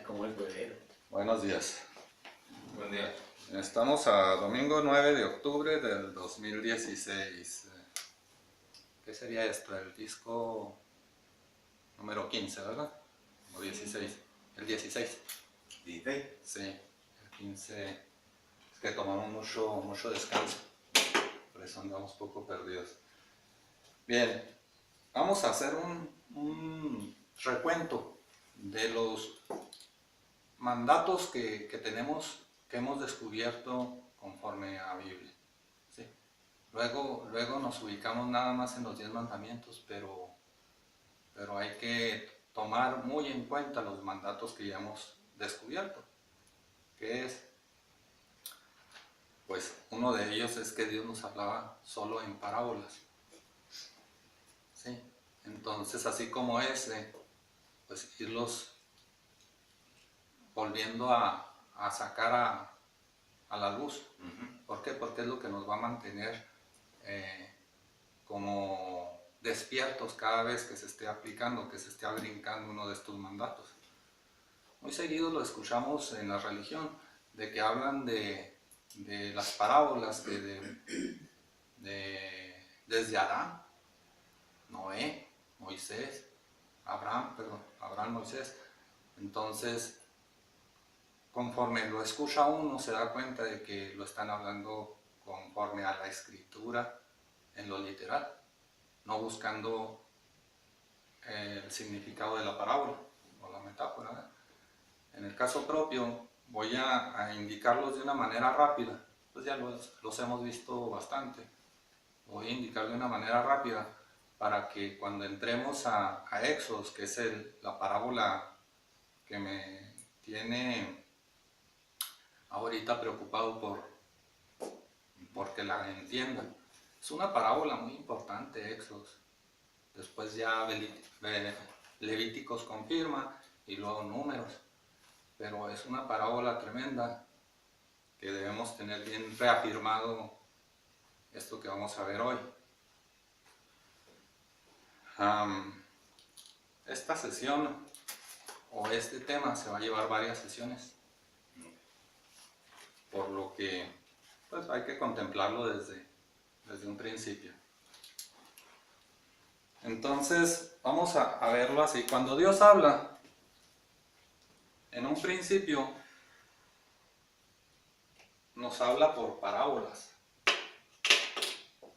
Como el huevero. Buenos días. Buen día. Estamos a domingo 9 de octubre del 2016. ¿Qué sería esto? El disco número 15, ¿verdad? O 16. El 16. ¿16? Sí, el 15. Es que tomamos mucho descanso. Por eso andamos poco perdidos. Bien, vamos a hacer un recuento de los mandatos que tenemos, que hemos descubierto conforme a Biblia. ¿Sí? Luego nos ubicamos nada más en los 10 mandamientos, pero hay que tomar muy en cuenta los mandatos que ya hemos descubierto. Que es, pues uno de ellos es que Dios nos hablaba solo en parábolas. ¿Sí? Entonces, así como ese, pues irlos volviendo a sacar a la luz. ¿Por qué? Porque es lo que nos va a mantener como despiertos cada vez que se esté aplicando, que se esté brincando uno de estos mandatos. Muy seguido lo escuchamos en la religión, de que hablan de las parábolas que desde Adán, Noé, Moisés, Abraham, Moisés. Entonces, conforme lo escucha uno, se da cuenta de que lo están hablando conforme a la escritura, en lo literal, no buscando el significado de la parábola o la metáfora, ¿verdad? En el caso propio, voy a indicarlos de una manera rápida, pues ya los hemos visto bastante. Voy a indicar de una manera rápida para que cuando entremos a Éxodos, que es la parábola que me tiene ahorita preocupado porque la entiendan. Es una parábola muy importante, Éxodos. Después ya Levíticos confirma y luego Números. Pero es una parábola tremenda que debemos tener bien reafirmado esto que vamos a ver hoy. Esta sesión o este tema se va a llevar varias sesiones, por lo que pues hay que contemplarlo desde un principio. Entonces vamos a verlo así. Cuando Dios habla, en un principio nos habla por parábolas.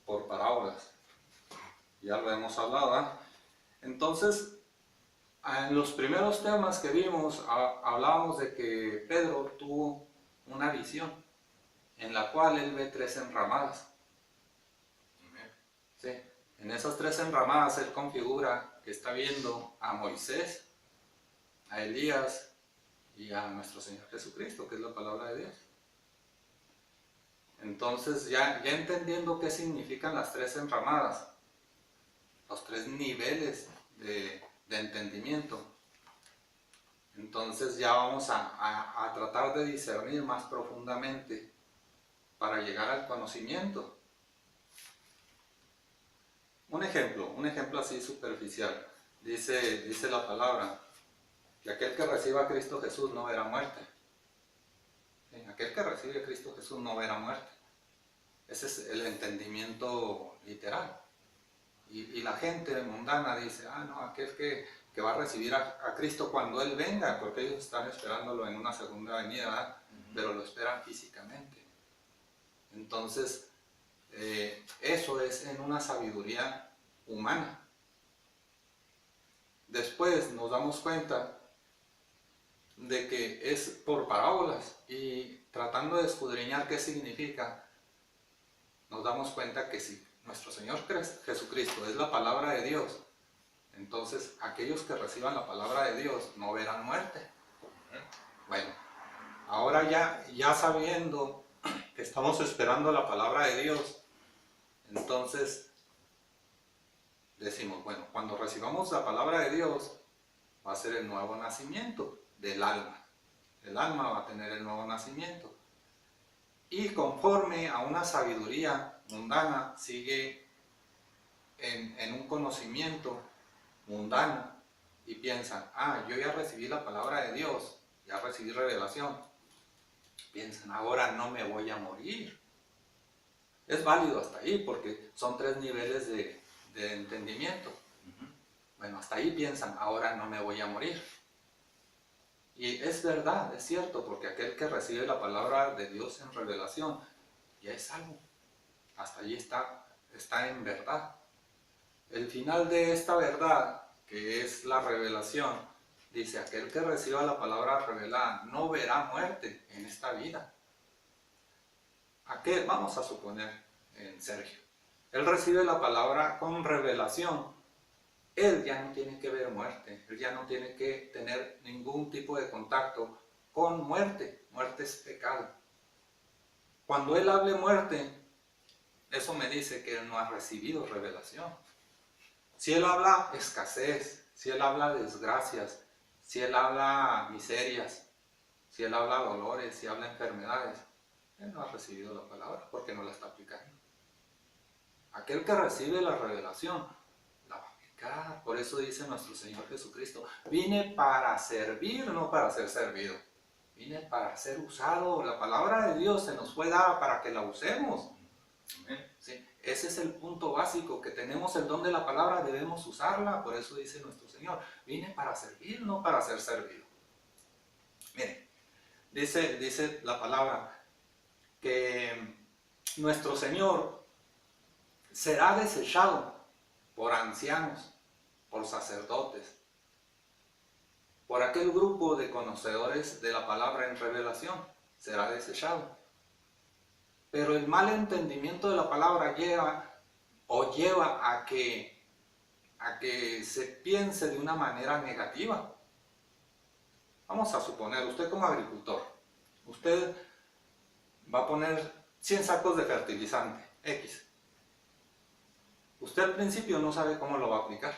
Por parábolas. Ya lo hemos hablado, ¿eh? Entonces, en los primeros temas que vimos, hablábamos de que Pedro tuvo una visión en la cual él ve 3 enramadas. Sí. En esas 3 enramadas él configura que está viendo a Moisés, a Elías y a nuestro Señor Jesucristo, que es la palabra de Dios. Entonces, ya entendiendo qué significan las 3 enramadas, los 3 niveles de entendimiento, entonces ya vamos a tratar de discernir más profundamente para llegar al conocimiento. Un ejemplo así superficial. Dice la palabra que aquel que reciba a Cristo Jesús no verá muerte. Aquel que recibe a Cristo Jesús no verá muerte. Ese es el entendimiento literal. Y la gente mundana dice, no, aquel que va a recibir a Cristo cuando Él venga, porque ellos están esperándolo en una segunda venida, ¿verdad? Pero lo esperan físicamente. Entonces, eso es en una sabiduría humana. Después nos damos cuenta de que es por parábolas y tratando de escudriñar qué significa, nos damos cuenta que si nuestro Señor Jesucristo es la palabra de Dios, entonces aquellos que reciban la palabra de Dios no verán muerte. Bueno, ahora ya sabiendo que estamos esperando la palabra de Dios, entonces decimos, bueno, cuando recibamos la palabra de Dios va a ser el nuevo nacimiento del alma. El alma va a tener el nuevo nacimiento. Y conforme a una sabiduría mundana, sigue en un conocimiento mundano y piensan, yo ya recibí la palabra de Dios, ya recibí revelación, piensan, ahora no me voy a morir. Es válido hasta ahí porque son 3 niveles de entendimiento. Bueno, hasta ahí piensan, ahora no me voy a morir. Y es verdad, es cierto, porque aquel que recibe la palabra de Dios en revelación ya es salvo. Hasta allí está en verdad. El final de esta verdad, que es la revelación, dice, aquel que reciba la palabra revelada no verá muerte en esta vida. Aquel, vamos a suponer en Sergio, él recibe la palabra con revelación, él ya no tiene que ver muerte, él ya no tiene que tener ningún tipo de contacto con muerte. Muerte es pecado. Cuando él hable muerte, eso me dice que él no ha recibido revelación. Si él habla escasez, si él habla desgracias, si él habla miserias, si él habla dolores, si habla enfermedades, él no ha recibido la palabra porque no la está aplicando. Aquel que recibe la revelación la va a aplicar. Por eso dice nuestro Señor Jesucristo, vine para servir, no para ser servido. Vine para ser usado. La palabra de Dios se nos fue dada para que la usemos. ¿Sí? Ese es el punto básico, que tenemos el don de la palabra, debemos usarla. Por eso dice nuestro Señor, vine para servir, no para ser servido. Miren, dice la palabra que nuestro Señor será desechado por ancianos, por sacerdotes, por aquel grupo de conocedores de la palabra en revelación, será desechado. Pero el mal entendimiento de la palabra lleva a que se piense de una manera negativa. Vamos a suponer, usted como agricultor, usted va a poner 100 sacos de fertilizante X. Usted al principio no sabe cómo lo va a aplicar,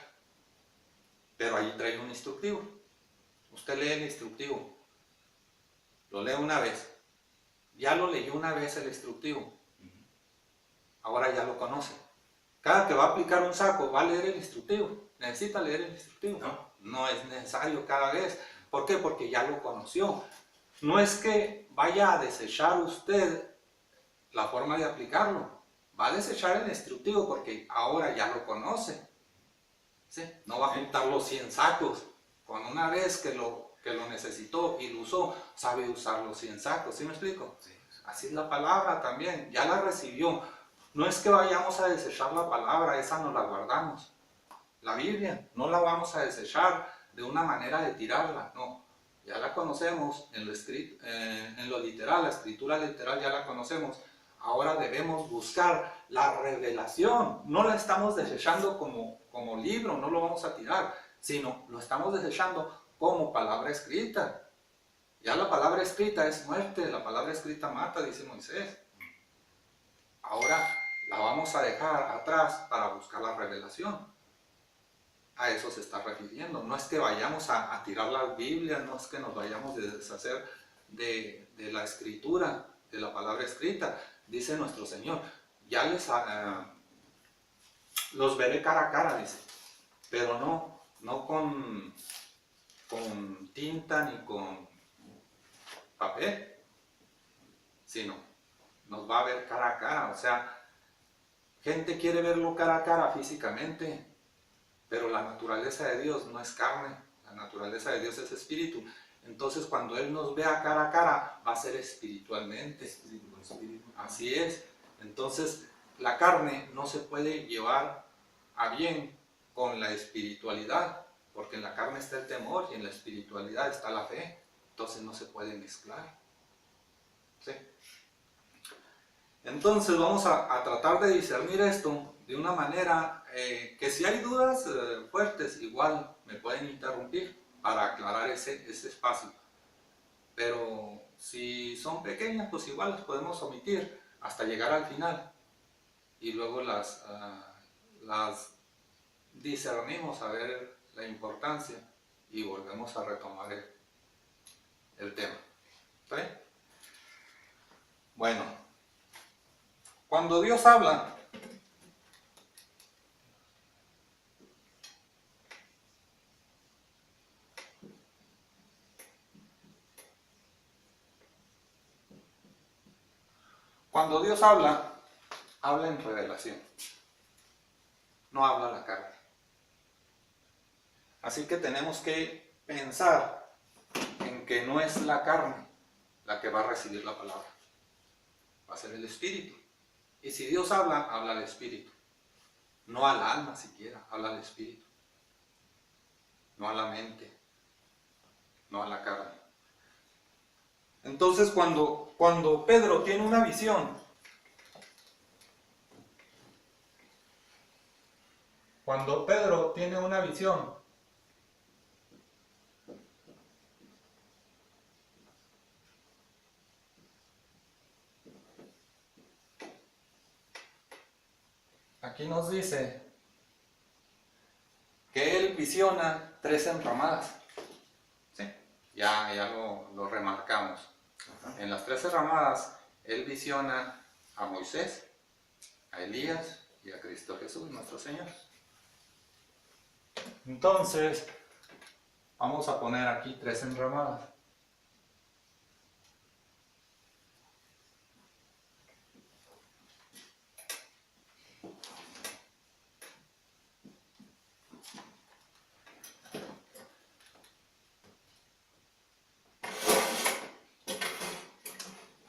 pero ahí trae un instructivo. Usted lee el instructivo, lo lee una vez, ya lo leyó una vez el instructivo, ahora ya lo conoce. Cada que va a aplicar un saco va a leer el instructivo, necesita leer el instructivo. No es necesario cada vez. ¿Por qué? Porque ya lo conoció. No es que vaya a desechar usted la forma de aplicarlo, va a desechar el instructivo porque ahora ya lo conoce. ¿Sí? No va a juntar los 100 sacos. Con una vez que lo necesitó y lo usó, sabe usar los 100 sacos. ¿Sí me explico? Sí. Así es la palabra también, ya la recibió. No es que vayamos a desechar la palabra, esa nos la guardamos. La Biblia no la vamos a desechar de una manera de tirarla, no. Ya la conocemos en lo literal, la escritura literal ya la conocemos. Ahora debemos buscar la revelación. No la estamos desechando como libro, no lo vamos a tirar, sino lo estamos desechando como palabra escrita. Ya la palabra escrita es muerte, la palabra escrita mata, dice Moisés. Ahora la vamos a dejar atrás para buscar la revelación. A eso se está refiriendo. No es que vayamos a tirar las Biblias, no es que nos vayamos a deshacer de la escritura, de la palabra escrita. Dice nuestro Señor, ya los veré cara a cara, dice, pero no con tinta ni con papel, sino nos va a ver cara a cara. O sea, gente quiere verlo cara a cara físicamente, pero la naturaleza de Dios no es carne, la naturaleza de Dios es espíritu. Entonces cuando Él nos vea cara a cara, va a ser espiritualmente. Así es. Entonces la carne no se puede llevar a bien con la espiritualidad, porque en la carne está el temor y en la espiritualidad está la fe. Entonces no se puede mezclar. ¿Sí? Entonces vamos a tratar de discernir esto de una manera que si hay dudas fuertes, igual me pueden interrumpir para aclarar ese espacio. Pero si son pequeñas, pues igual las podemos omitir hasta llegar al final. Y luego las discernimos a ver la importancia y volvemos a retomar el tema. ¿Está bien? Bueno, cuando Dios habla, cuando Dios habla, habla en revelación, no habla la carne. Así que tenemos que pensar en que no es la carne la que va a recibir la palabra, va a ser el Espíritu. Y si Dios habla, habla al Espíritu, no al alma siquiera, habla al Espíritu, no a la mente, no a la carne. Entonces cuando Pedro tiene una visión, aquí nos dice que él visiona 3 enramadas. ¿Sí? Ya lo remarcamos. En las 3 enramadas, él visiona a Moisés, a Elías y a Cristo Jesús, nuestro Señor. Entonces, vamos a poner aquí 3 enramadas.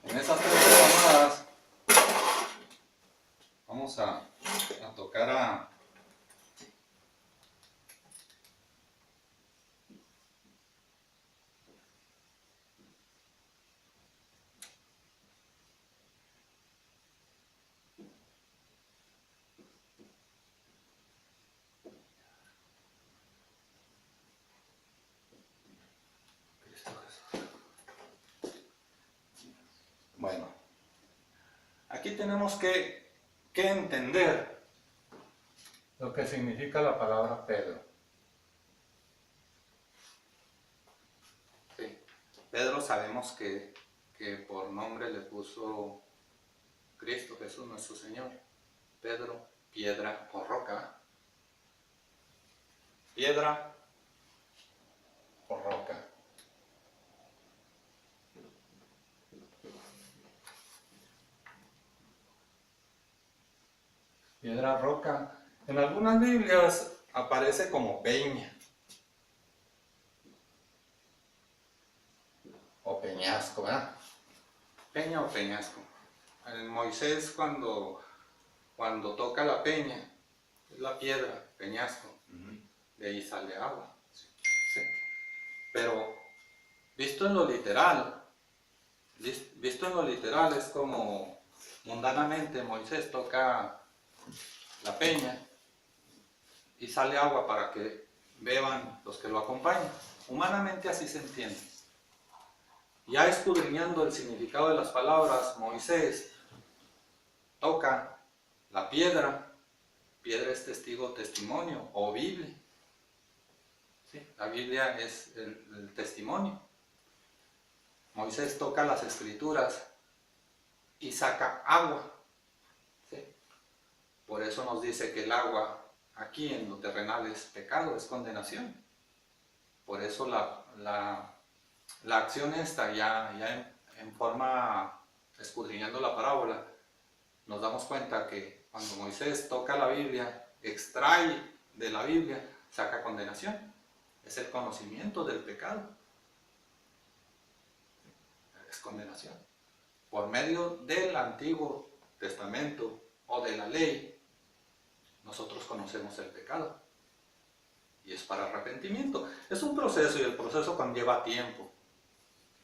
En esas 3 enramadas vamos a tocar a Cristo Jesús. Bueno, aquí tenemos que entender lo que significa la palabra Pedro. Sí. Pedro sabemos que por nombre le puso Cristo Jesús nuestro Señor. Pedro, piedra o roca. Piedra o roca. Piedra, roca. En algunas Biblias aparece como peña o peñasco, ¿verdad? Peña o peñasco. En Moisés cuando toca la peña, es la piedra, peñasco, de ahí sale agua. Sí. Pero visto en lo literal es como mundanamente Moisés toca la peña y sale agua para que beban los que lo acompañan. Humanamente así se entiende. Ya escudriñando el significado de las palabras, Moisés toca la piedra. Piedra es testigo, testimonio o Biblia. ¿Sí? La Biblia es el testimonio. Moisés toca las escrituras y saca agua. ¿Sí? Por eso nos dice que el agua aquí en lo terrenal es pecado, es condenación. Por eso la acción esta ya en forma, escudriñando la parábola, nos damos cuenta que cuando Moisés toca la Biblia, extrae de la Biblia, saca condenación. Es el conocimiento del pecado. Es condenación. Por medio del Antiguo Testamento o de la ley, nosotros conocemos el pecado. Y es para arrepentimiento. Es un proceso y el proceso conlleva tiempo.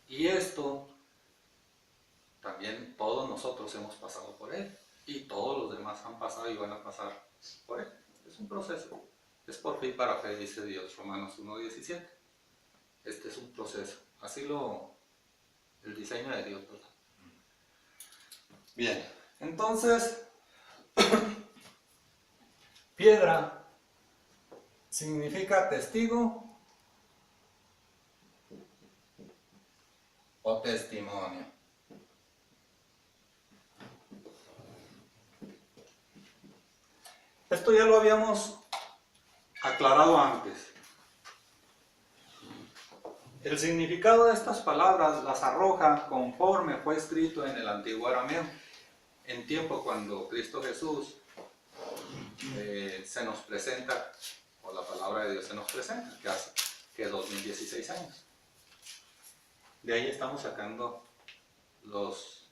Y esto también todos nosotros hemos pasado por él. Y todos los demás han pasado y van a pasar por él. Es un proceso. Es por fin para fe, dice Dios, Romanos 1:17. Este es un proceso. Así el diseño de Dios, ¿verdad? Bien, entonces, piedra significa testigo o testimonio. Esto ya lo habíamos aclarado antes. El significado de estas palabras las arroja conforme fue escrito en el antiguo arameo. en tiempo cuando Cristo Jesús se nos presenta, o la palabra de Dios se nos presenta, que hace que 2016 años. De ahí estamos sacando los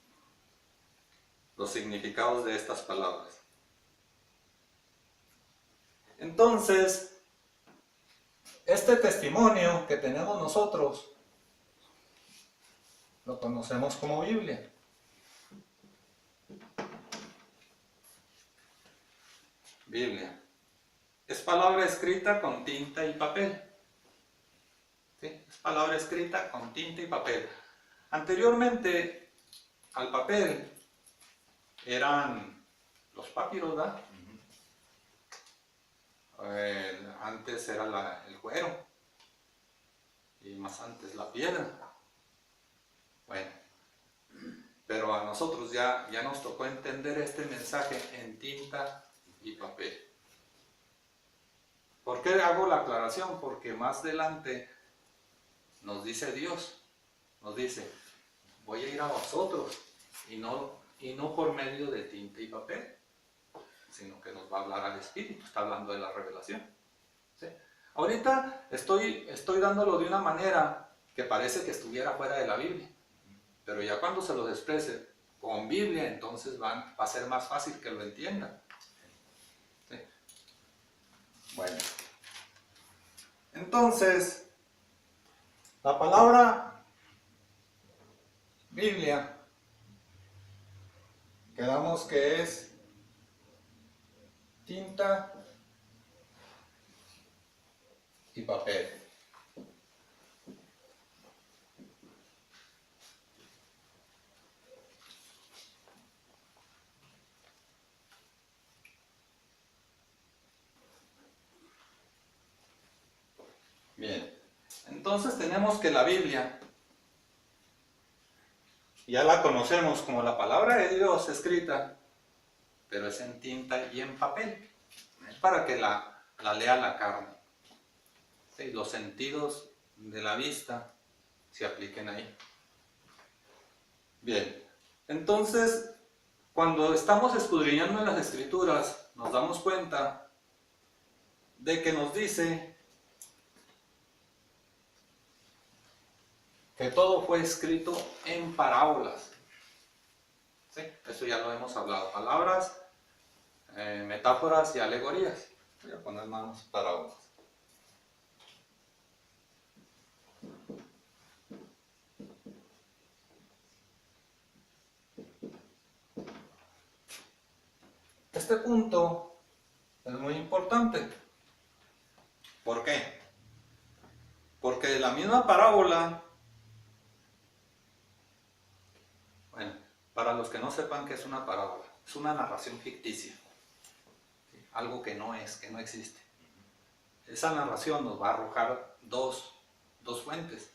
significados de estas palabras. Entonces, este testimonio que tenemos nosotros lo conocemos como Biblia. Biblia. Es palabra escrita con tinta y papel. ¿Sí? Es palabra escrita con tinta y papel. Anteriormente, al papel eran los papiros, ¿verdad? Antes era el cuero. Y más antes la piedra. Bueno, pero a nosotros ya nos tocó entender este mensaje en tinta y papel. ¿Por qué hago la aclaración? Porque más adelante nos dice Dios, nos dice, voy a ir a vosotros, y no por medio de tinta y papel, sino que nos va a hablar al Espíritu, está hablando de la revelación. ¿Sí? Ahorita estoy dándolo de una manera que parece que estuviera fuera de la Biblia, pero ya cuando se los exprese con Biblia, entonces va a ser más fácil que lo entiendan. ¿Sí? Bueno, entonces, la palabra Biblia, quedamos que es tinta y papel. Bien, entonces tenemos que la Biblia ya la conocemos como la palabra de Dios escrita, pero es en tinta y en papel, para que la lea la carne. ¿Sí? Los sentidos de la vista se apliquen ahí. Bien, entonces cuando estamos escudriñando en las Escrituras, nos damos cuenta de que nos dice que todo fue escrito en parábolas. ¿Sí? Eso ya lo hemos hablado. Palabras, metáforas y alegorías. Voy a poner más parábolas. Este punto es muy importante. ¿Por qué? Porque de la misma parábola, bueno, para los que no sepan qué es una parábola, es una narración ficticia, ¿sí? Algo que no es, que no existe. Esa narración nos va a arrojar dos fuentes,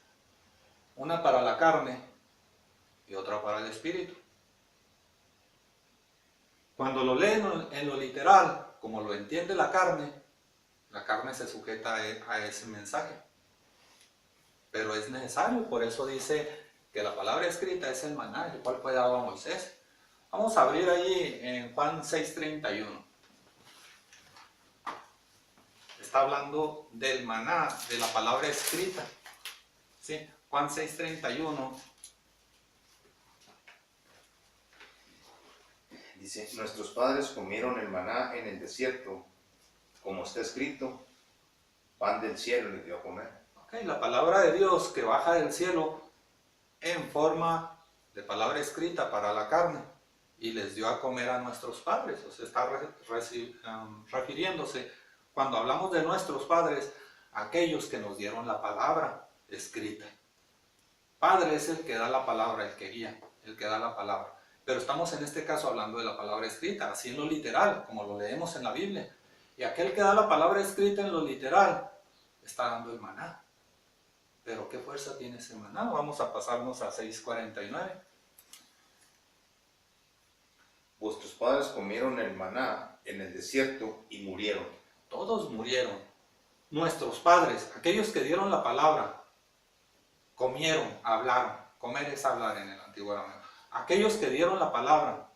una para la carne y otra para el espíritu. Cuando lo leen en lo literal, como lo entiende la carne se sujeta a ese mensaje. Pero es necesario, por eso dice que la palabra escrita es el maná, el cual fue dado a Moisés. Vamos a abrir ahí en Juan 6:31. Está hablando del maná, de la palabra escrita. ¿Sí? Juan 6:31. Dice, nuestros padres comieron el maná en el desierto, como está escrito, pan del cielo les dio a comer. Okay, la palabra de Dios que baja del cielo en forma de palabra escrita para la carne y les dio a comer a nuestros padres. O sea, está refiriéndose, cuando hablamos de nuestros padres, a aquellos que nos dieron la palabra escrita. Padre es el que da la palabra, el que guía, el que da la palabra. Pero estamos en este caso hablando de la palabra escrita, así en lo literal, como lo leemos en la Biblia. Y aquel que da la palabra escrita en lo literal, está dando el maná. Pero ¿qué fuerza tiene ese maná? Vamos a pasarnos a 6:49. Vuestros padres comieron el maná en el desierto y murieron. Todos murieron. Nuestros padres, aquellos que dieron la palabra, comieron, hablaron. Comer es hablar en el Antiguo Arameo. Aquellos que dieron la palabra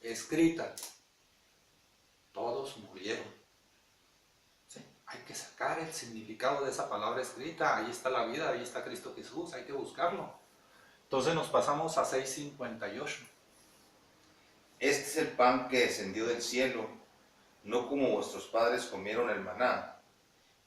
escrita. Todos murieron. ¿Sí? Hay que sacar el significado de esa palabra escrita. Ahí está la vida, ahí está Cristo Jesús, hay que buscarlo. Entonces nos pasamos a 6:58. Este es el pan que descendió del cielo, no como vuestros padres comieron el maná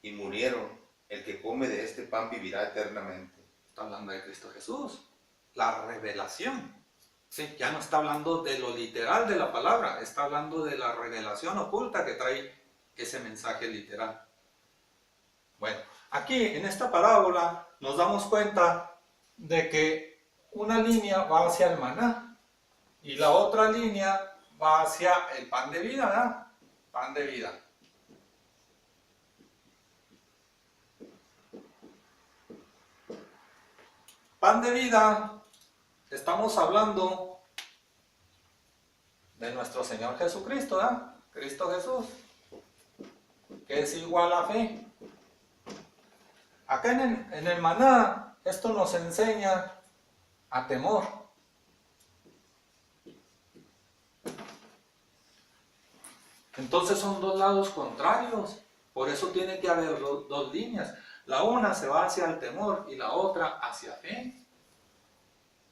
y murieron. El que come de este pan vivirá eternamente. Está hablando de Cristo Jesús, la revelación. Sí, ya no está hablando de lo literal de la palabra, está hablando de la revelación oculta que trae ese mensaje literal. Bueno, aquí en esta parábola nos damos cuenta de que una línea va hacia el maná y la otra línea va hacia el pan de vida, ¿verdad? Pan de vida. Pan de vida, estamos hablando de nuestro Señor Jesucristo, ¿verdad? Cristo Jesús, que es igual a fe. Acá en el maná, esto nos enseña a temor. Entonces son dos lados contrarios, por eso tiene que haber dos líneas. La una se va hacia el temor y la otra hacia fe.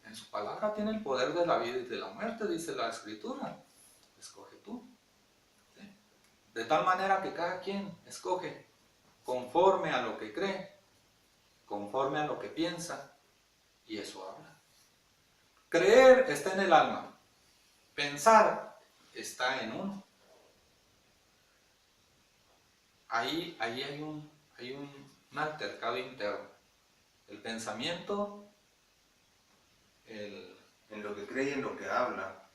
En su palabra tiene el poder de la vida y de la muerte, dice la Escritura. Escoge tú. ¿Sí? De tal manera que cada quien escoge conforme a lo que cree, conforme a lo que piensa, y eso habla. Creer está en el alma, pensar está en uno. Ahí hay un altercado interno. El pensamiento, en lo que cree y en lo que habla,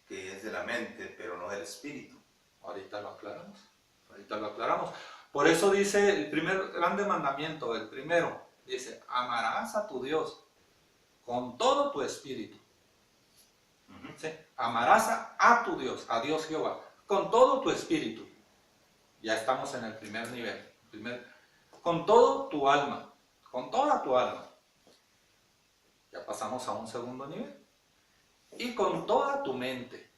que es de la mente, pero no del espíritu. Ahorita lo aclaramos. Por eso dice el primer grande mandamiento, el primero, dice, amarás a tu Dios con todo tu espíritu. ¿Sí? Amarás a tu Dios, a Dios Jehová, con todo tu espíritu. Ya estamos en el primer nivel. Con todo tu alma, con toda tu alma. Ya pasamos a un segundo nivel. Y con toda tu mente.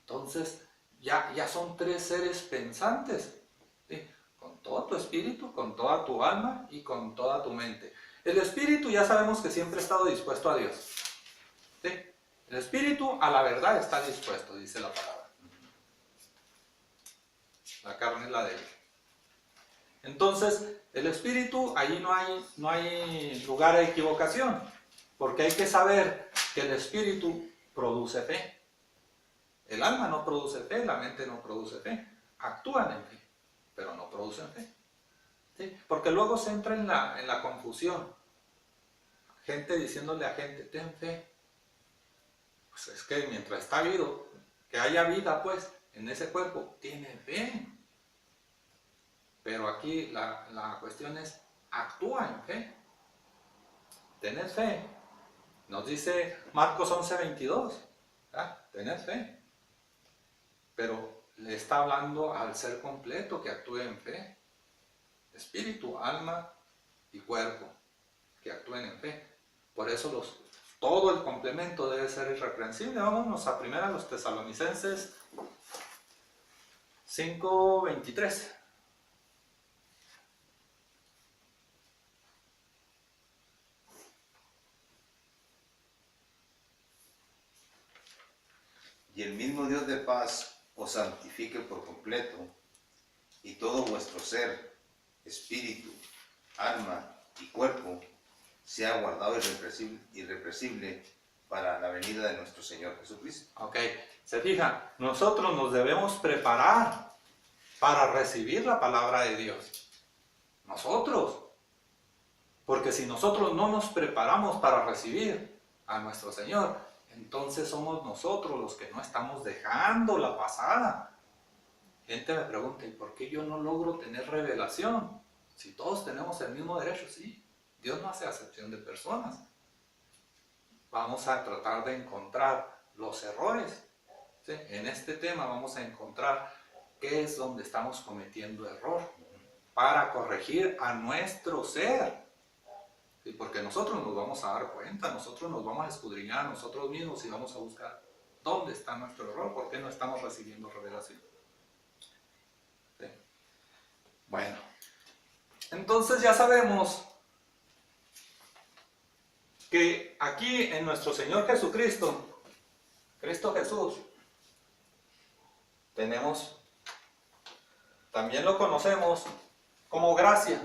Entonces, ya son tres seres pensantes. ¿Sí? Con todo tu espíritu, con toda tu alma y con toda tu mente. El espíritu ya sabemos que siempre ha estado dispuesto a Dios. ¿Sí? El espíritu a la verdad está dispuesto, dice la palabra. La carne es la débil. Entonces, el espíritu, ahí no hay lugar a equivocación, porque hay que saber que el espíritu produce fe. El alma no produce fe, la mente no produce fe. Actúan en fe, pero no producen fe. ¿Sí? Porque luego se entra en la confusión. Gente diciéndole a gente, ten fe. Pues es que mientras está vivo, que haya vida pues en ese cuerpo, tiene fe. Pero aquí la cuestión es, actúa en fe. Tened fe. Nos dice Marcos 11:22. Tened fe. Pero le está hablando al ser completo que actúe en fe. Espíritu, alma y cuerpo que actúen en fe. Por eso todo el complemento debe ser irreprensible. Vámonos a 1 Tesalonicenses 5:23. Y el mismo Dios de paz os santifique por completo, y todo vuestro ser, espíritu, alma y cuerpo sea guardado irrepresible para la venida de nuestro Señor Jesucristo. Ok, se fijan, nosotros nos debemos preparar para recibir la palabra de Dios. Nosotros. Porque si nosotros no nos preparamos para recibir a nuestro Señor, entonces somos nosotros los que no estamos dejando la pasada. Gente me pregunta, ¿y por qué yo no logro tener revelación? Si todos tenemos el mismo derecho, sí. Dios no hace acepción de personas. Vamos a tratar de encontrar los errores. ¿Sí? En este tema vamos a encontrar qué es donde estamos cometiendo error para corregir a nuestro ser. ¿sí? Porque nosotros nos vamos a dar cuenta, nosotros nos vamos a escudriñar nosotros mismos y vamos a buscar dónde está nuestro error, por qué no estamos recibiendo revelación. ¿Sí? Bueno, entonces ya sabemos que aquí en nuestro Señor Jesucristo, Cristo Jesús, tenemos, también lo conocemos como gracia.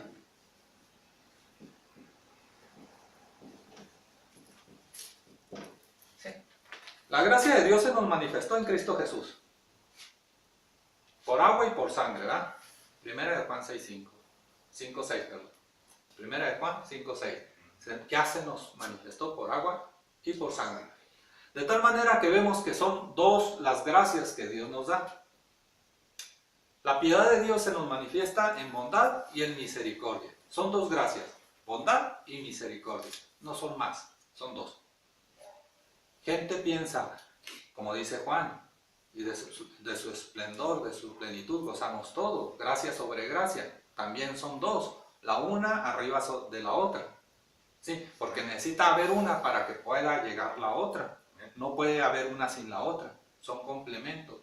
¿Sí? La gracia de Dios se nos manifestó en Cristo Jesús, por agua y por sangre, ¿verdad? Primera de Juan 6:5, 5:6, perdón. Primera de Juan 5:6. Ya se nos manifestó por agua y por sangre. De tal manera que vemos que son dos las gracias que Dios nos da. La piedad de Dios se nos manifiesta en bondad y en misericordia. Son dos gracias, bondad y misericordia. No son más, son dos. Gente piensa, como dice Juan, y de su esplendor, de su plenitud gozamos todo, gracia sobre gracia. También son dos, la una arriba de la otra. ¿Sí? Porque necesita haber una para que pueda llegar la otra. No puede haber una sin la otra, son complementos.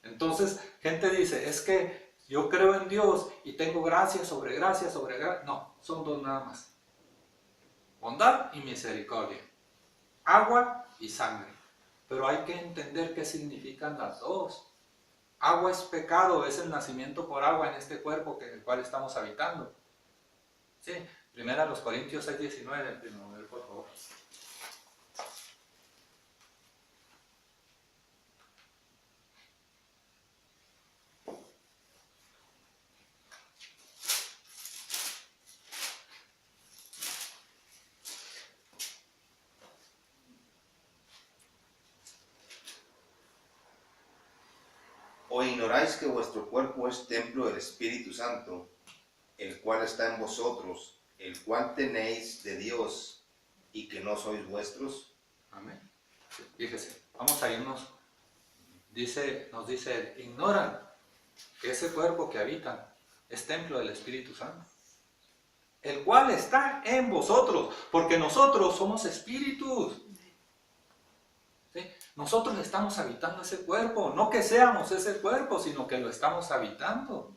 Entonces, gente dice, es que yo creo en Dios y tengo gracia sobre gracia sobre gracia. No, son dos nada más. Bondad y misericordia. Agua y sangre. Pero hay que entender qué significan las dos. Agua es pecado, es el nacimiento por agua en este cuerpo en el cual estamos habitando. ¿Sí? Primera a los Corintios 6:19, el primero, por favor. ¿O ignoráis que vuestro cuerpo es templo del Espíritu Santo, el cual está en vosotros, el cual tenéis de Dios, y que no sois vuestros? Amén. Fíjese, vamos a irnos. Nos dice, ignoran que ese cuerpo que habitan es templo del Espíritu Santo, el cual está en vosotros, porque nosotros somos espíritus. ¿Sí? Nosotros estamos habitando ese cuerpo, no que seamos ese cuerpo, sino que lo estamos habitando.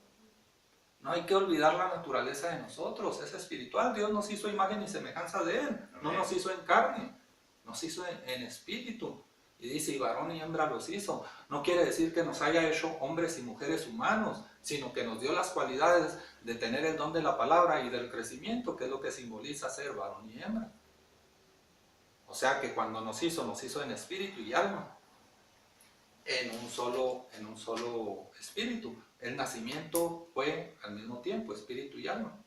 No hay que olvidar la naturaleza de nosotros, es espiritual. Dios nos hizo imagen y semejanza de Él, no nos hizo en carne, nos hizo en espíritu. Y dice, y varón y hembra los hizo. No quiere decir que nos haya hecho hombres y mujeres humanos, sino que nos dio las cualidades de tener el don de la palabra y del crecimiento, que es lo que simboliza ser varón y hembra. O sea que cuando nos hizo en espíritu y alma, en un solo espíritu. El nacimiento fue al mismo tiempo espíritu y alma.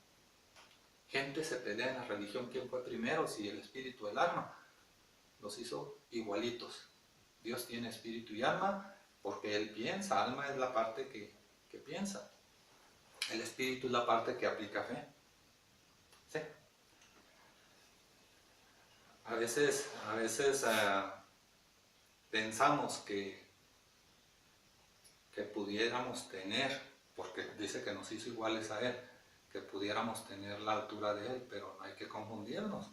Gente se pelea en la religión quién fue primero, si el espíritu o el alma. Los hizo igualitos. Dios tiene espíritu y alma porque Él piensa. Alma es la parte que piensa. El espíritu es la parte que aplica fe. ¿Sí? A veces pensamos que pudiéramos tener, porque dice que nos hizo iguales a Él, que pudiéramos tener la altura de Él, pero no hay que confundirnos.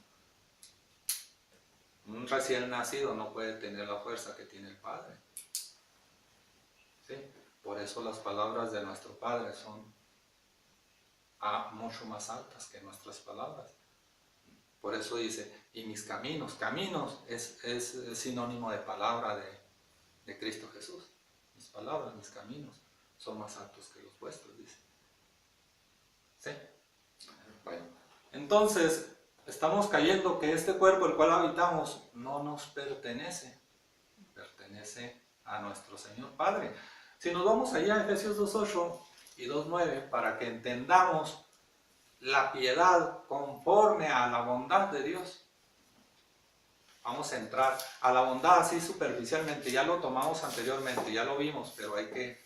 Un recién nacido no puede tener la fuerza que tiene el Padre. ¿Sí? Por eso las palabras de nuestro Padre son mucho más altas que nuestras palabras. Por eso dice, y mis caminos, es sinónimo de palabra de Cristo Jesús. Mis palabras, mis caminos son más altos que los vuestros, dice. ¿Sí? Bueno, entonces estamos cayendo que este cuerpo el cual habitamos no nos pertenece, pertenece a nuestro Señor Padre. Si nos vamos allá a Efesios 2:8 y 2:9 para que entendamos la piedad conforme a la bondad de Dios. Vamos a entrar a la bondad así superficialmente, ya lo tomamos anteriormente, ya lo vimos, pero hay que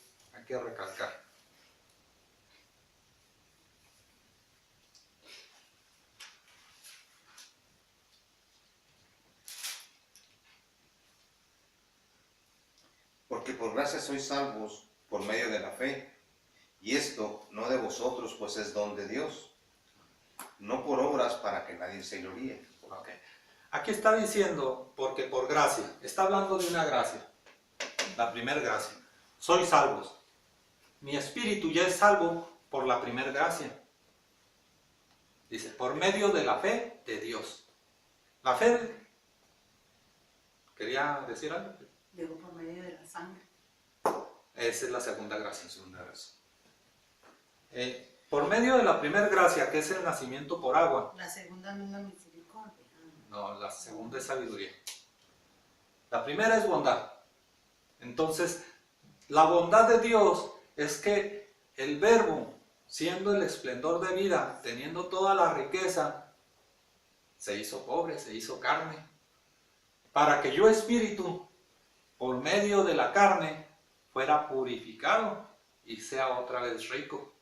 recalcar. Porque por gracia sois salvos por medio de la fe, y esto no de vosotros, pues es don de Dios, no por obras, añadirse gloria. Okay. Aquí está diciendo, porque por gracia, está hablando de una gracia, la primera gracia. Sois salvos. Mi espíritu ya es salvo por la primera gracia. Dice, por medio de la fe de Dios. La fe, ¿quería decir algo? Digo, por medio de la sangre. Esa es la segunda gracia. Segunda razón. Por medio de la primera gracia, que es el nacimiento por agua. La segunda no es la misericordia. No, la segunda es sabiduría. La primera es bondad. Entonces, la bondad de Dios es que el Verbo, siendo el esplendor de vida, teniendo toda la riqueza, se hizo pobre, se hizo carne, para que yo espíritu, por medio de la carne, fuera purificado y sea otra vez rico.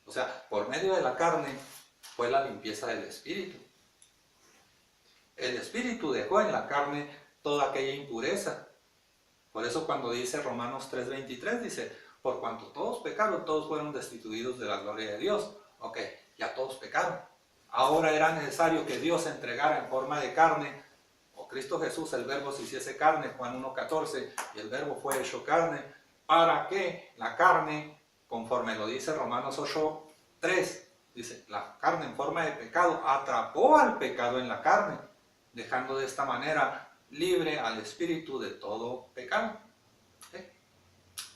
O sea, por medio de la carne fue la limpieza del espíritu. El espíritu dejó en la carne toda aquella impureza. Por eso cuando dice Romanos 3:23, dice, por cuanto todos pecaron, todos fueron destituidos de la gloria de Dios. Ok, ya todos pecaron. Ahora era necesario que Dios se entregara en forma de carne, o Cristo Jesús, el Verbo se hiciese carne, Juan 1:14, y el Verbo fue hecho carne, para que la carne, conforme lo dice Romanos 8:3, dice, la carne en forma de pecado atrapó al pecado en la carne, dejando de esta manera libre al espíritu de todo pecado. ¿Sí?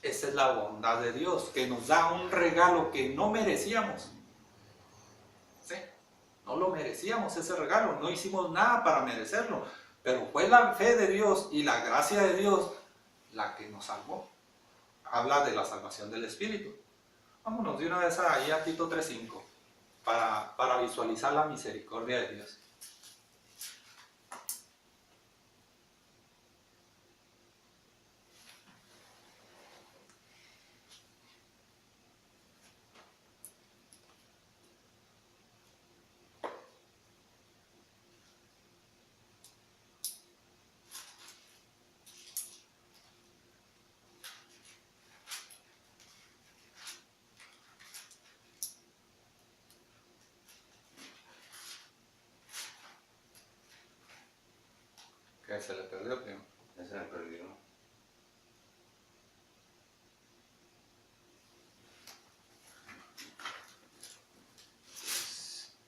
Esa es la bondad de Dios, que nos da un regalo que no merecíamos. ¿Sí? No lo merecíamos ese regalo, no hicimos nada para merecerlo, pero fue la fe de Dios y la gracia de Dios la que nos salvó. Habla de la salvación del espíritu. Vámonos de una vez ahí a Tito 3:5 para visualizar la misericordia de Dios. Que se le perdió, primo. Ya se me perdió.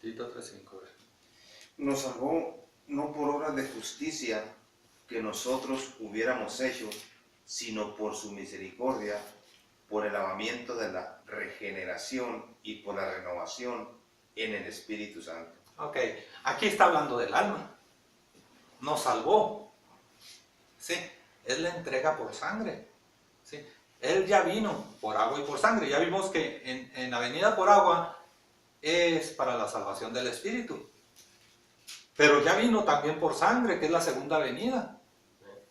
Tito 3:5. Nos salvó no por obras de justicia que nosotros hubiéramos hecho, sino por su misericordia, por el lavamiento de la regeneración y por la renovación en el Espíritu Santo. Ok, aquí está hablando del alma. Nos salvó. Sí, es la entrega por sangre. Sí, Él ya vino por agua y por sangre. Ya vimos que en la venida por agua es para la salvación del espíritu. Pero ya vino también por sangre, que es la segunda venida,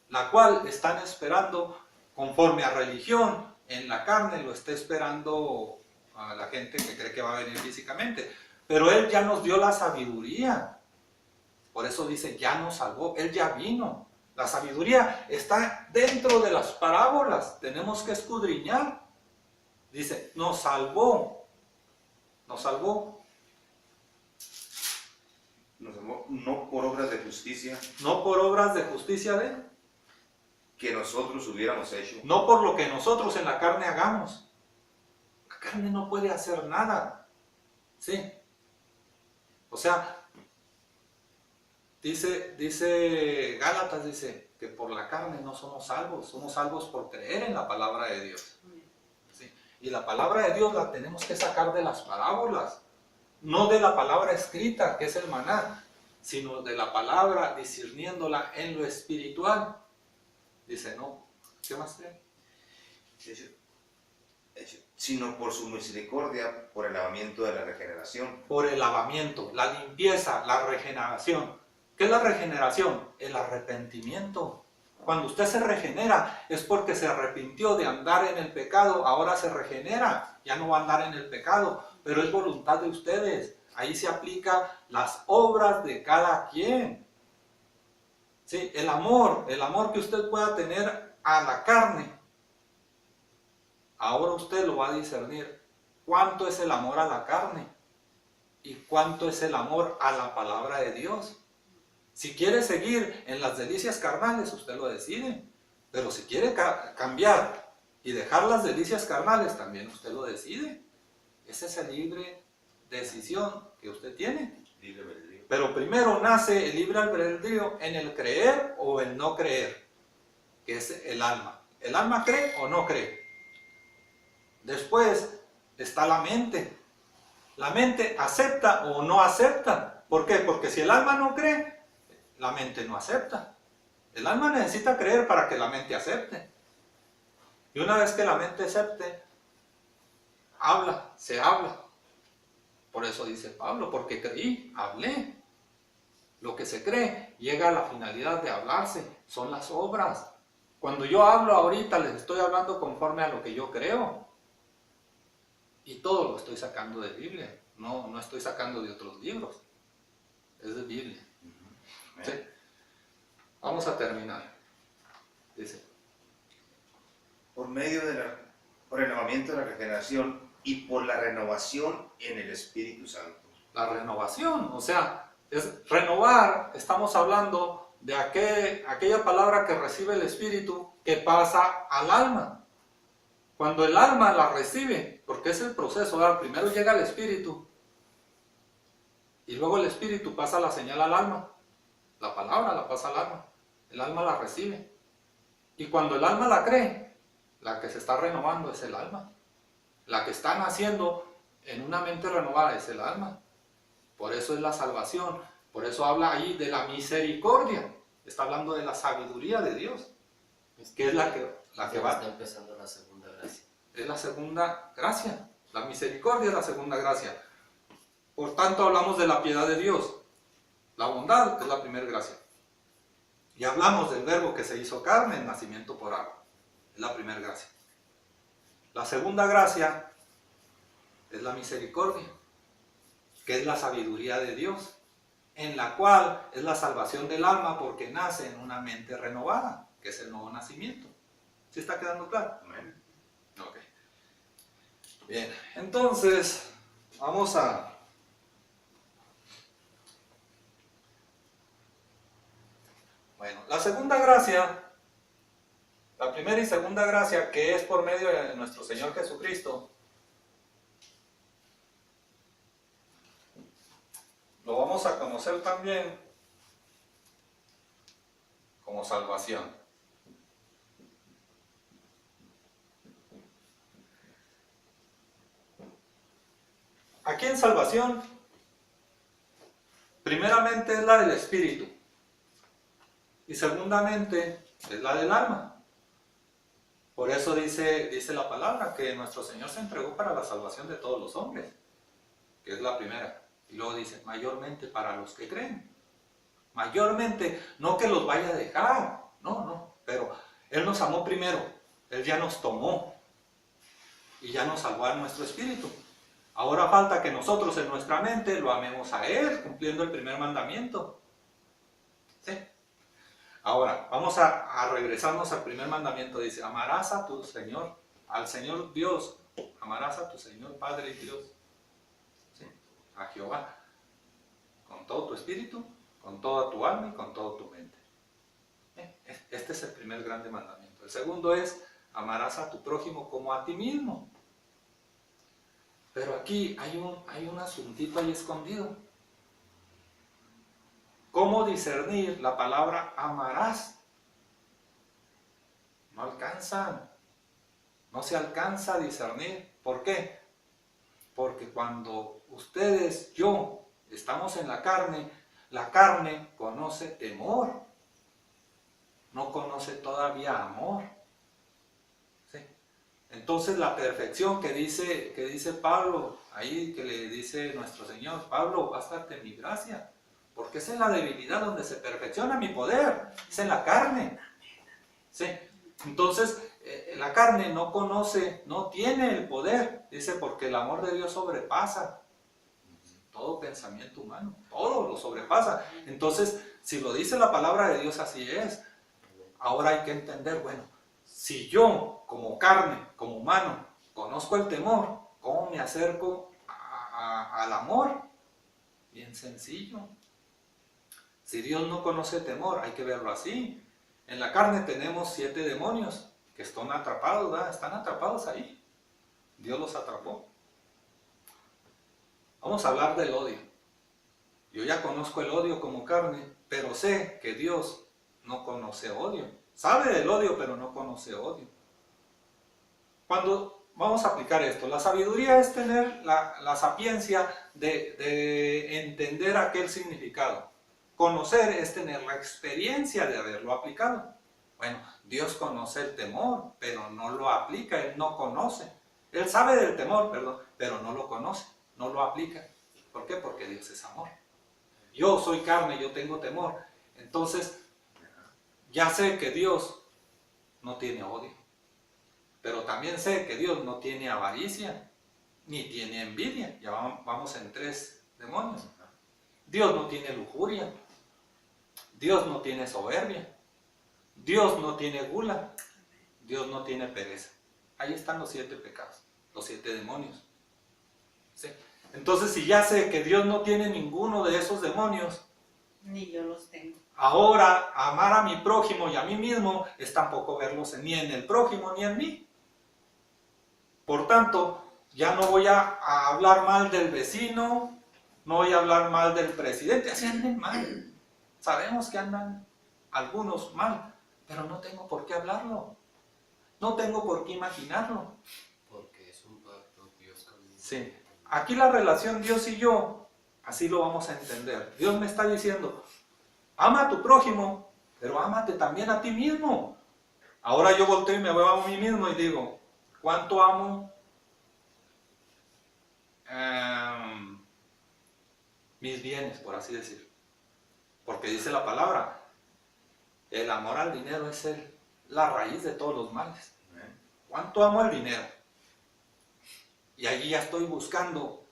la cual están esperando conforme a religión. En la carne lo está esperando a la gente que cree que va a venir físicamente. Pero Él ya nos dio la sabiduría. Por eso dice, ya nos salvó. Él ya vino. La sabiduría está dentro de las parábolas. Tenemos que escudriñar. Dice, nos salvó. Nos salvó. Nos salvó no por obras de justicia No por obras de justicia de Él. que nosotros hubiéramos hecho, No por lo que nosotros en la carne hagamos. La carne no puede hacer nada. ¿Sí? O sea, dice Gálatas, dice que por la carne no somos salvos por creer en la palabra de Dios. ¿Sí? Y la palabra de Dios la tenemos que sacar de las parábolas, no de la palabra escrita, que es el maná, sino de la palabra discerniéndola en lo espiritual. Dice, no, ¿qué más creen? sino por su misericordia, por el lavamiento de la regeneración. Por el lavamiento, la limpieza, la regeneración. ¿Qué es la regeneración? El arrepentimiento. Cuando usted se regenera es porque se arrepintió de andar en el pecado, ahora se regenera, ya no va a andar en el pecado, pero es voluntad de ustedes. Ahí se aplican las obras de cada quien. Sí, el amor que usted pueda tener a la carne, ahora usted lo va a discernir. ¿Cuánto es el amor a la carne? ¿Y cuánto es el amor a la palabra de Dios. Si quiere seguir en las delicias carnales, usted lo decide. Pero si quiere cambiar y dejar las delicias carnales, también usted lo decide. Esa es la libre decisión que usted tiene. Libre albedrío. Pero primero nace el libre albedrío en el creer o el no creer, que es el alma. ¿El alma cree o no cree? Después está la mente. La mente acepta o no acepta. ¿Por qué? Porque si el alma no cree, la mente no acepta. El alma necesita creer para que la mente acepte. Y una vez que la mente acepte, se habla. Por eso dice Pablo, porque creí, hablé. Lo que se cree llega a la finalidad de hablarse, son las obras. Cuando yo hablo ahorita, les estoy hablando conforme a lo que yo creo. Y todo lo estoy sacando de Biblia, no estoy sacando de otros libros. Es de Biblia. ¿Sí? Vamos a terminar. Dice: Por medio del renovamiento de la regeneración y por la renovación en el Espíritu Santo. La renovación, o sea, es renovar, estamos hablando de aquella palabra que recibe el Espíritu que pasa al alma. Cuando el alma la recibe, porque es el proceso, ¿verdad? Primero llega el Espíritu y luego el Espíritu pasa la señal al alma. La palabra la pasa al alma, el alma la recibe. Y cuando el alma la cree, la que se está renovando es el alma. La que está naciendo en una mente renovada es el alma. Por eso es la salvación. Por eso habla ahí de la misericordia. Está hablando de la sabiduría de Dios, que es la que va. Está empezando la segunda gracia. Es la segunda gracia. La misericordia es la segunda gracia. Por tanto, hablamos de la piedad de Dios. La bondad es la primera gracia. Y hablamos del verbo que se hizo carne, el nacimiento por agua. Es la primera gracia. La segunda gracia es la misericordia, que es la sabiduría de Dios, en la cual es la salvación del alma porque nace en una mente renovada, que es el nuevo nacimiento. ¿Sí está quedando claro? Amén. Ok. Bien, entonces vamos a... Bueno, la segunda gracia, la primera y segunda gracia, que es por medio de nuestro Señor Jesucristo, lo vamos a conocer también como salvación. Aquí en salvación, primeramente es la del Espíritu y segundamente es la del alma. Por eso dice la palabra que nuestro Señor se entregó para la salvación de todos los hombres, que es la primera. Y luego dice, mayormente para los que creen. Mayormente, no que los vaya a dejar, no, pero Él nos amó primero, Él ya nos tomó y ya nos salvó a nuestro espíritu. Ahora falta que nosotros en nuestra mente lo amemos a Él, cumpliendo el primer mandamiento. ¿Sí? Ahora, vamos a regresarnos al primer mandamiento. Dice, amarás a tu Señor, al Señor Dios, amarás a tu Señor Padre y Dios. ¿Sí? A Jehová, con todo tu espíritu, con toda tu alma y con toda tu mente. Este es el primer grande mandamiento. El segundo es, amarás a tu prójimo como a ti mismo. Pero aquí hay un asuntito ahí escondido. ¿Cómo discernir la palabra amarás? No alcanzan. No se alcanza a discernir. ¿Por qué? Porque cuando ustedes, yo, estamos en la carne conoce temor. No conoce todavía amor. ¿Sí? Entonces la perfección que dice Pablo, ahí que le dice nuestro Señor, Pablo, bástate mi gracia. Porque es en la debilidad donde se perfecciona mi poder, es en la carne. ¿Sí? Entonces, la carne no conoce, no tiene el poder, dice, porque el amor de Dios sobrepasa todo pensamiento humano, todo lo sobrepasa. Entonces, si lo dice la palabra de Dios, así es. Ahora hay que entender, bueno, si yo, como carne, como humano, conozco el temor, ¿cómo me acerco al amor? Bien sencillo. Si Dios no conoce temor, hay que verlo así. En la carne tenemos 7 demonios que están atrapados, ¿verdad? Están atrapados ahí. Dios los atrapó. Vamos a hablar del odio. Yo ya conozco el odio como carne, pero sé que Dios no conoce odio. Sabe del odio, pero no conoce odio. Cuando vamos a aplicar esto, la sabiduría es tener la sapiencia de entender aquel significado. Conocer es tener la experiencia de haberlo aplicado. Bueno, Dios conoce el temor, pero no lo aplica, Él no conoce. Él sabe del temor, perdón, pero no lo conoce, no lo aplica. ¿Por qué? Porque Dios es amor. Yo soy carne, yo tengo temor. Entonces, ya sé que Dios no tiene odio. Pero también sé que Dios no tiene avaricia, ni tiene envidia. Ya vamos en 3 demonios. Dios no tiene lujuria. Dios no tiene soberbia. Dios no tiene gula. Dios no tiene pereza. Ahí están los 7 pecados, los 7 demonios. ¿Sí? Entonces, si ya sé que Dios no tiene ninguno de esos demonios, Ni yo los tengo. ahora amar a mi prójimo y a mí mismo es tampoco verlos ni en el prójimo ni en mí. Por tanto, ya no voy a hablar mal del vecino, no voy a hablar mal del presidente, así anden mal. Sabemos que andan algunos mal, pero no tengo por qué hablarlo. No tengo por qué imaginarlo. Porque es un pacto Dios con Sí. Aquí la relación Dios y yo, así lo vamos a entender. Dios me está diciendo, ama a tu prójimo, pero ámate también a ti mismo. Ahora yo volteo y me veo a mí mismo y digo, ¿cuánto amo mis bienes, por así decir? Porque dice la palabra, el amor al dinero es la raíz de todos los males. ¿Cuánto amo el dinero? Y allí ya estoy buscando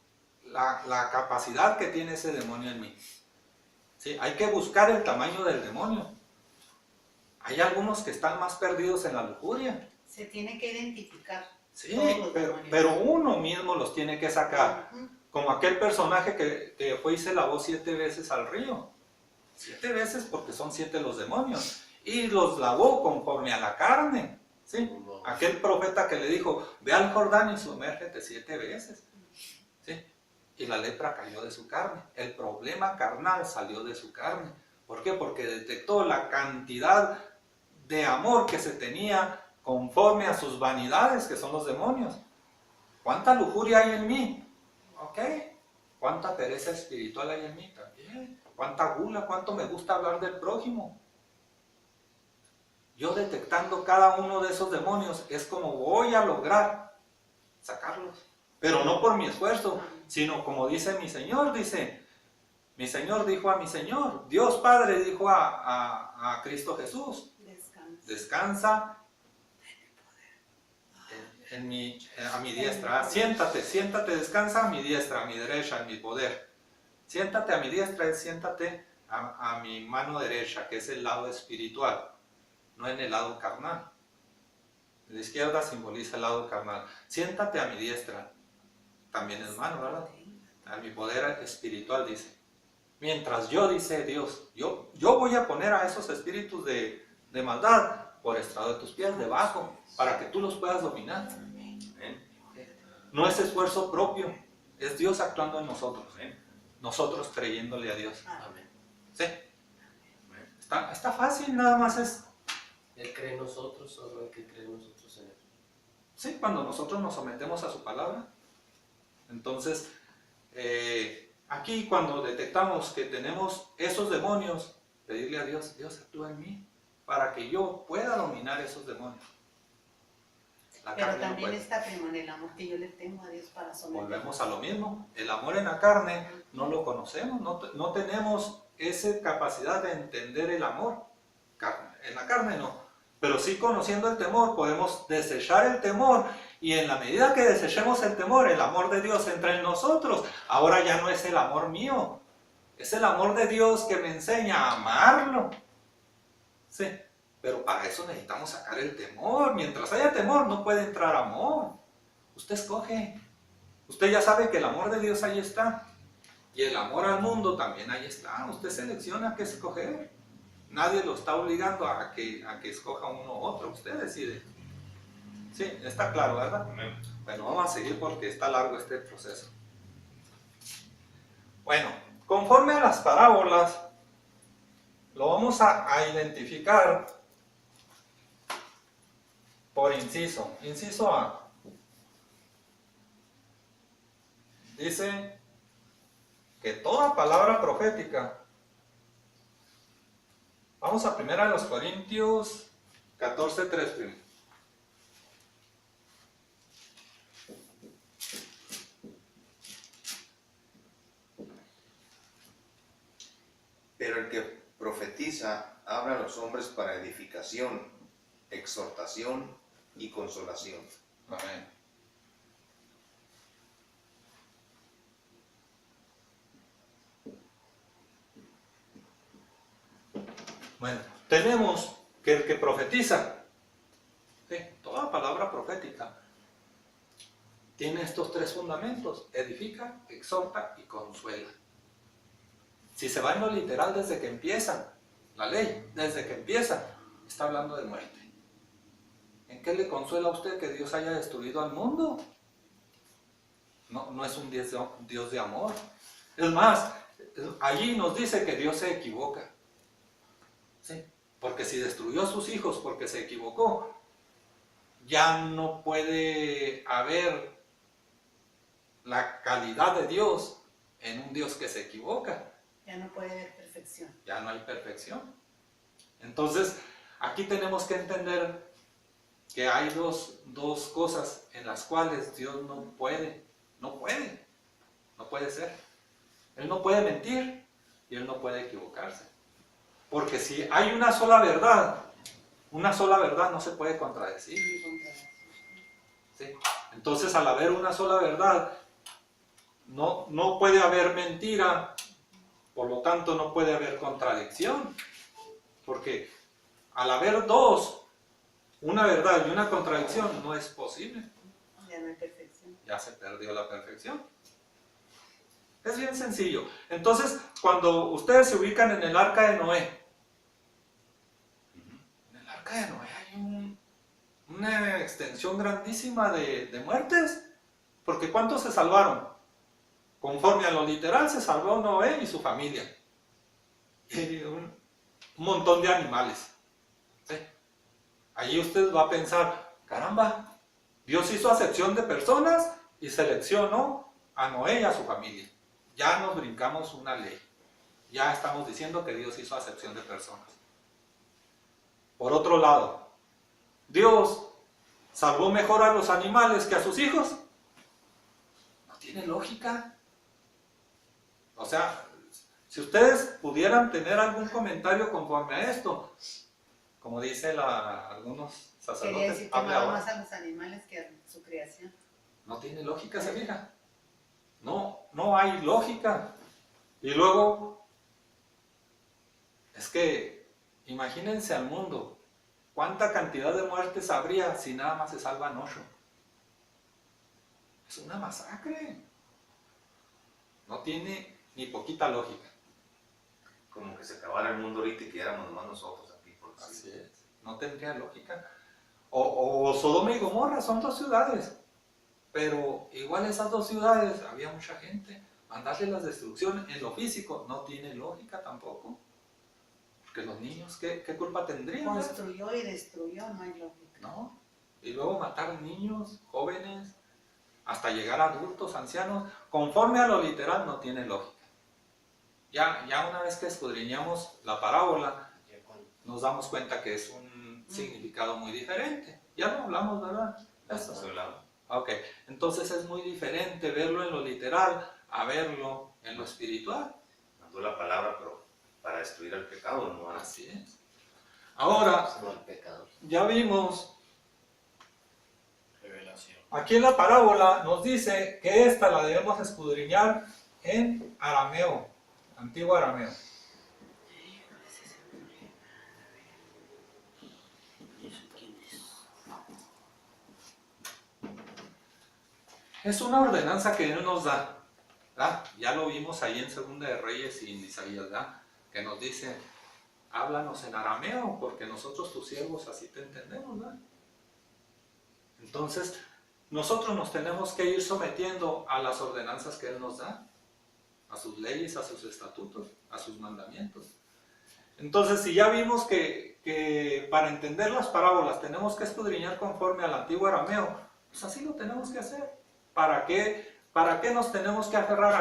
la capacidad que tiene ese demonio en mí. ¿Sí? Hay que buscar el tamaño del demonio. Hay algunos que están más perdidos en la lujuria. Se tiene que identificar. Sí, todos los demonios. pero uno mismo los tiene que sacar. Ujú. Como aquel personaje que fue y se lavó 7 veces al río. 7 veces porque son 7 los demonios. Y los lavó conforme a la carne. ¿Sí? Aquel profeta que le dijo, ve al Jordán y sumérgete 7 veces. ¿Sí? Y la lepra cayó de su carne. El problema carnal salió de su carne. ¿Por qué? Porque detectó la cantidad de amor que se tenía conforme a sus vanidades, que son los demonios. ¿Cuánta lujuria hay en mí? Ok. ¿Cuánta pereza espiritual hay en mí? También. ¿Cuánta gula? ¿Cuánto me gusta hablar del prójimo? Yo detectando cada uno de esos demonios es como voy a lograr sacarlos. Pero no por mi esfuerzo, sino como dice mi Señor, mi Señor dijo a mi Señor, Dios Padre dijo a Cristo Jesús, descansa a mi diestra, siéntate, descansa a mi diestra, a mi derecha, en mi poder. Siéntate a mi diestra es siéntate a mi mano derecha, que es el lado espiritual, no en el lado carnal. La izquierda simboliza el lado carnal. Siéntate a mi diestra, también es mano, ¿verdad? A mi poder espiritual, dice. Mientras yo, dice Dios, yo voy a poner a esos espíritus de maldad por estrado de tus pies, debajo, para que tú los puedas dominar. No es esfuerzo propio, es Dios actuando en nosotros. Nosotros creyéndole a Dios. Amén. ¿Sí? Está fácil, nada más es. Él cree en nosotros, solo hay que creer nosotros en Él. Sí, cuando nosotros nos sometemos a su palabra. Entonces, aquí cuando detectamos que tenemos esos demonios, pedirle a Dios, Dios actúa en mí, para que yo pueda dominar esos demonios. La Pero carne no también puede. está primo en el amor que yo le tengo a Dios para someter. Volvemos a lo mismo. El amor en la carne no lo conocemos, no tenemos esa capacidad de entender el amor. En la carne no. Pero sí conociendo el temor podemos desechar el temor, y en la medida que desechemos el temor, el amor de Dios entra en nosotros. Ahora ya no es el amor mío, es el amor de Dios que me enseña a amarlo. Sí, pero para eso necesitamos sacar el temor. Mientras haya temor no puede entrar amor. Usted escoge. Usted ya sabe que el amor de Dios ahí está. Y el amor al mundo también ahí está. Usted selecciona qué escoger. Nadie lo está obligando a que escoja uno u otro. Usted decide. Sí, está claro, ¿verdad? Bueno, vamos a seguir porque está largo este proceso. Bueno, conforme a las parábolas, lo vamos a identificar por inciso. Inciso A. Dice que toda palabra profética. Vamos a 1 Corintios 14:3 primero. Pero el que profetiza habla a los hombres para edificación, exhortación y consolación. Amén. Bueno, tenemos que el que profetiza, ¿sí? Toda palabra profética, tiene estos tres fundamentos: edifica, exhorta y consuela. Si se va en lo literal desde que empieza la ley, desde que empieza, está hablando de muerte. ¿En qué le consuela a usted que Dios haya destruido al mundo? No es un Dios de amor. Es más, allí nos dice que Dios se equivoca. ¿Sí? Porque si destruyó a sus hijos porque se equivocó, ya no puede haber la calidad de Dios en un Dios que se equivoca. Ya no puede haber perfección. Ya no hay perfección. Entonces, aquí tenemos que entender que hay dos cosas en las cuales Dios no puede ser. Él no puede mentir y Él no puede equivocarse. Porque si hay una sola verdad no se puede contradecir. ¿Sí? Entonces, al haber una sola verdad, no puede haber mentira, por lo tanto no puede haber contradicción. Porque al haber dos, una verdad y una contradicción, no es posible. Ya no hay perfección. Ya se perdió la perfección. Es bien sencillo. Entonces, cuando ustedes se ubican en el arca de Noé, en el arca de Noé hay una extensión grandísima de muertes. Porque ¿cuántos se salvaron? Conforme a lo literal, se salvó Noé y su familia. Y un montón de animales. ¿Sí? Allí usted va a pensar, caramba, Dios hizo acepción de personas y seleccionó a Noé y a su familia. Ya nos brincamos una ley. Ya estamos diciendo que Dios hizo acepción de personas. Por otro lado, ¿Dios salvó mejor a los animales que a sus hijos? No tiene lógica. O sea, si ustedes pudieran tener algún comentario conforme a esto, como dice algunos Quería sacerdotes, decir que hable amaba ahora. más a los animales que a su creación. No tiene lógica esa vieja. No hay lógica. Y luego, es que imagínense al mundo, ¿cuánta cantidad de muertes habría si nada más se salvan 8? Es una masacre. No tiene ni poquita lógica. Como que se acabara el mundo ahorita y quedáramos nomás nosotros aquí. Por Así es. No tendría lógica. O Sodoma y Gomorra son 2 ciudades. Pero igual esas 2 ciudades había mucha gente. Mandarle las destrucciones en lo físico no tiene lógica tampoco. Porque los niños, ¿qué culpa tendrían? Construyó y destruyó, no hay lógica. ¿No? Y luego matar niños, jóvenes, hasta llegar a adultos, ancianos, conforme a lo literal no tiene lógica. Ya una vez que escudriñamos la parábola, nos damos cuenta que es un significado muy diferente. Ya lo hablamos, ¿verdad? Eso. Ok, entonces es muy diferente verlo en lo literal a verlo en lo espiritual. Mandó la palabra, pero para destruir al pecado, no Así es. Ahora, No al pecado. ya vimos, Revelación. aquí en la parábola nos dice que esta la debemos escudriñar en arameo, antiguo arameo. Es una ordenanza que Él nos da. ¿verdad? Ya lo vimos ahí en Segunda de Reyes y en Isaías, ¿verdad? Que nos dice, háblanos en arameo, porque nosotros tus siervos así te entendemos, ¿verdad? Entonces, nosotros nos tenemos que ir sometiendo a las ordenanzas que Él nos da, a sus leyes, a sus estatutos, a sus mandamientos. Entonces, si ya vimos que para entender las parábolas tenemos que escudriñar conforme al antiguo arameo, pues así lo tenemos que hacer. ¿Para qué nos tenemos que aferrar a